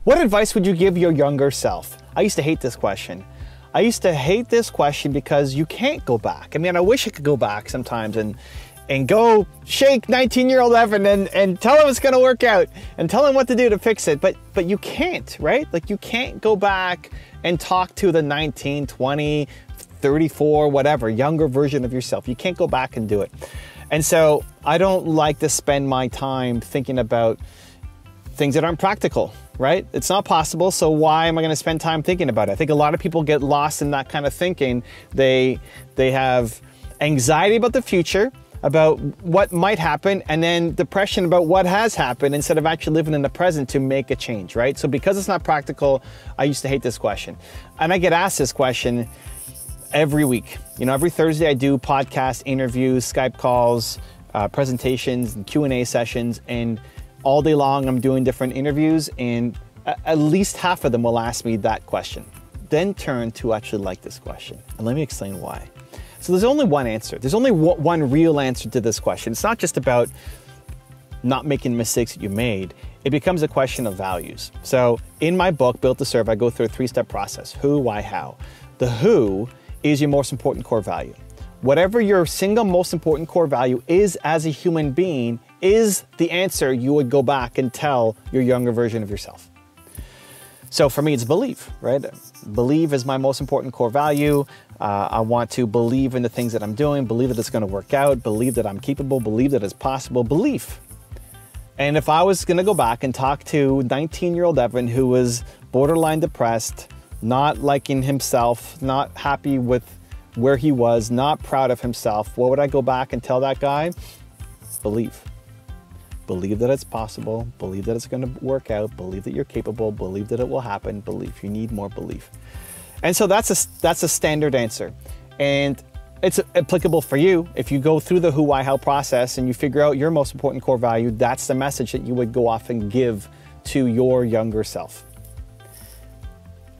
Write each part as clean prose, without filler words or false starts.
What advice would you give your younger self? I used to hate this question. I used to hate this question because you can't go back. I mean, I wish I could go back sometimes and go shake 19-year-old Evan and tell him it's gonna work out and tell him what to do to fix it. But you can't, right? Like, you can't go back and talk to the 19, 20, 34, whatever, younger version of yourself. You can't go back and do it. And so I don't like to spend my time thinking about things that aren't practical, right? It's not possible, so why am I gonna spend time thinking about it? I think a lot of people get lost in that kind of thinking. They have anxiety about the future, about what might happen, and then depression about what has happened instead of actually living in the present to make a change, right? So because it's not practical, I used to hate this question. And I get asked this question every week. You know, every Thursday I do podcast interviews, Skype calls, presentations, and Q&A sessions, and all day long I'm doing different interviews, and at least half of them will ask me that question, then turn to actually like this question. And let me explain why. So there's only one answer. There's only one real answer to this question. It's not just about not making mistakes that you made. It becomes a question of values. So in my book, Built to Serve, I go through a 3-step process: who, why, how. The who is your most important core value. Whatever your single most important core value is as a human being is the answer you would go back and tell your younger version of yourself. So for me, it's believe, right? Believe is my most important core value. I want to believe in the things that I'm doing, believe that it's going to work out, believe that I'm capable, believe that it's possible, belief. And if I was going to go back and talk to 19-year-old Evan who was borderline depressed, not liking himself, not happy with where he was, not proud of himself, what would I go back and tell that guy? Believe. Believe that it's possible, believe that it's going to work out, believe that you're capable, believe that it will happen, believe. You need more belief. And so that's a standard answer. And it's applicable for you. If you go through the who, why, how process and you figure out your most important core value, that's the message that you would go off and give to your younger self.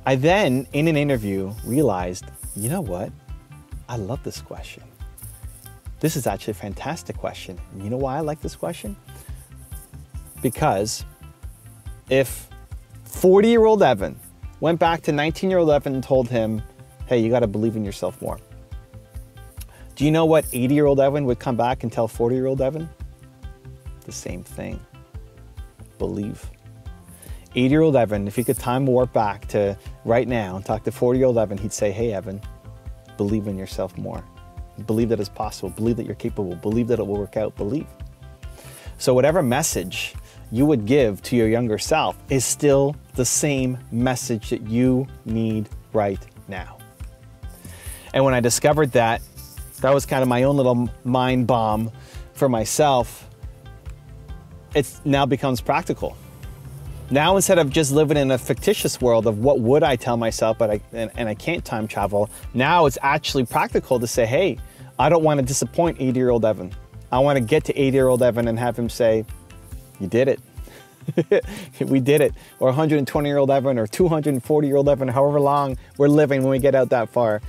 I then, in an interview, realized, you know what? I love this question. This is actually a fantastic question. And you know why I like this question? Because if 40-year-old Evan went back to 19-year-old Evan and told him, hey, you got to believe in yourself more. Do you know what 80-year-old Evan would come back and tell 40-year-old Evan? The same thing. Believe. 80-year-old Evan, if he could time warp back to right now and talk to 40-year-old Evan, he'd say, hey, Evan, believe in yourself more. Believe that it's possible. Believe that you're capable. Believe that it will work out. Believe. So whatever message you would give to your younger self is still the same message that you need right now. And when I discovered that, that was kind of my own little mind bomb for myself. It now becomes practical. Now, instead of just living in a fictitious world of what would I tell myself, but I can't time travel, now it's actually practical to say, hey, I don't want to disappoint 80-year-old Evan. I want to get to 80-year-old Evan and have him say, you did it. We did it. Or 120-year-old Evan or 240-year-old Evan, however long we're living when we get out that far.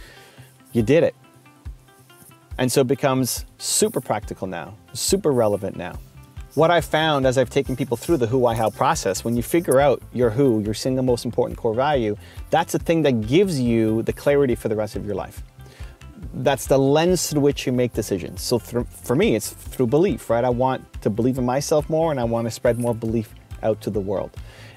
You did it. And so it becomes super practical now, super relevant now. What I found as I've taken people through the who, why, how process, when you figure out your who, your single most important core value, that's the thing that gives you the clarity for the rest of your life. That's the lens through which you make decisions. So for me, it's through belief, right? I want to believe in myself more and I want to spread more belief out to the world.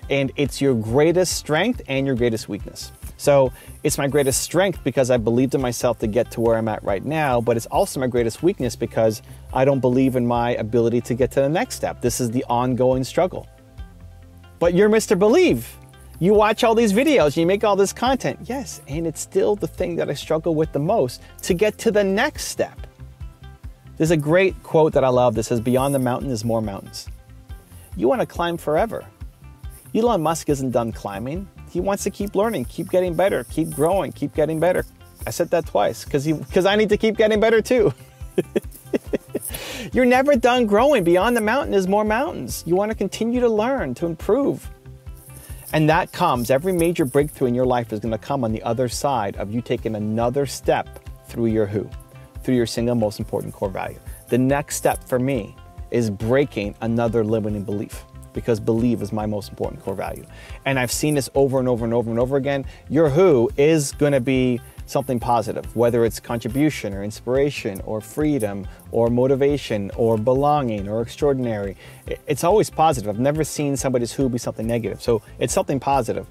And it's your greatest strength and your greatest weakness. So it's my greatest strength because I believed in myself to get to where I'm at right now, but it's also my greatest weakness because I don't believe in my ability to get to the next step. This is the ongoing struggle. But you're Mr. Believe. You watch all these videos, and you make all this content. Yes, and it's still the thing that I struggle with the most to get to the next step. There's a great quote that I love that says, beyond the mountain is more mountains. You want to climb forever. Elon Musk isn't done climbing. He wants to keep learning, keep getting better, keep growing, keep getting better. I said that twice because I need to keep getting better too. You're never done growing. Beyond the mountain is more mountains. You want to continue to learn, to improve. And that comes, every major breakthrough in your life is going to come on the other side of you taking another step through your who, through your single most important core value. The next step for me is breaking another limiting belief. because believe is my most important core value. And I've seen this over and over and over and over again. Your who is going to be something positive, whether it's contribution or inspiration or freedom or motivation or belonging or extraordinary. It's always positive. I've never seen somebody's who be something negative. So it's something positive.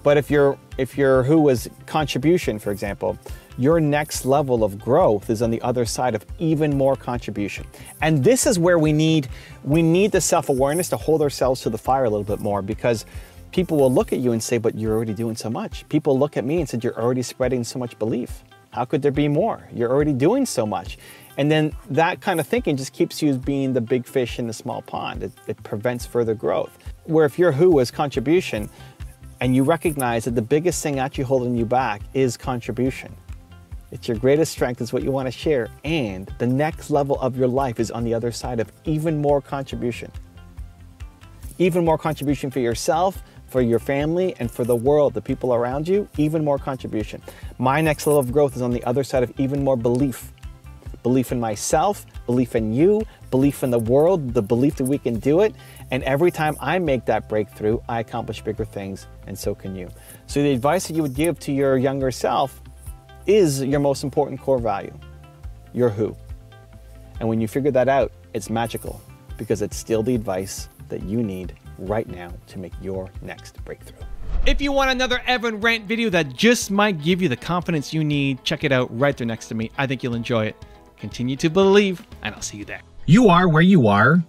But if your who was contribution, for example, your next level of growth is on the other side of even more contribution. And this is where we need the self-awareness to hold ourselves to the fire a little bit more, because people will look at you and say, but you're already doing so much. People look at me and said, you're already spreading so much belief. How could there be more? You're already doing so much. And then that kind of thinking just keeps you as being the big fish in the small pond. It prevents further growth. Where if your who is contribution, and you recognize that the biggest thing actually holding you back is contribution. It's your greatest strength, is what you want to share. And the next level of your life is on the other side of even more contribution. Even more contribution for yourself, for your family, and for the world, the people around you, even more contribution. My next level of growth is on the other side of even more belief. Belief in myself, belief in you, belief in the world, the belief that we can do it. And every time I make that breakthrough, I accomplish bigger things, and so can you. So the advice that you would give to your younger self is your most important core value, your who. And when you figure that out, it's magical, because it's still the advice that you need right now to make your next breakthrough. If you want another Evan rant video that just might give you the confidence you need, check it out right there next to me. I think you'll enjoy it. Continue to believe, and I'll see you there. You are where you are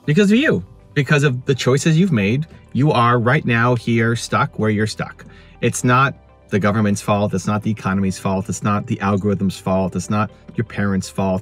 because of you, because of the choices you've made. You are right now here stuck where you're stuck. It's not the government's fault. It's not the economy's fault. It's not the algorithm's fault. It's not your parents' fault.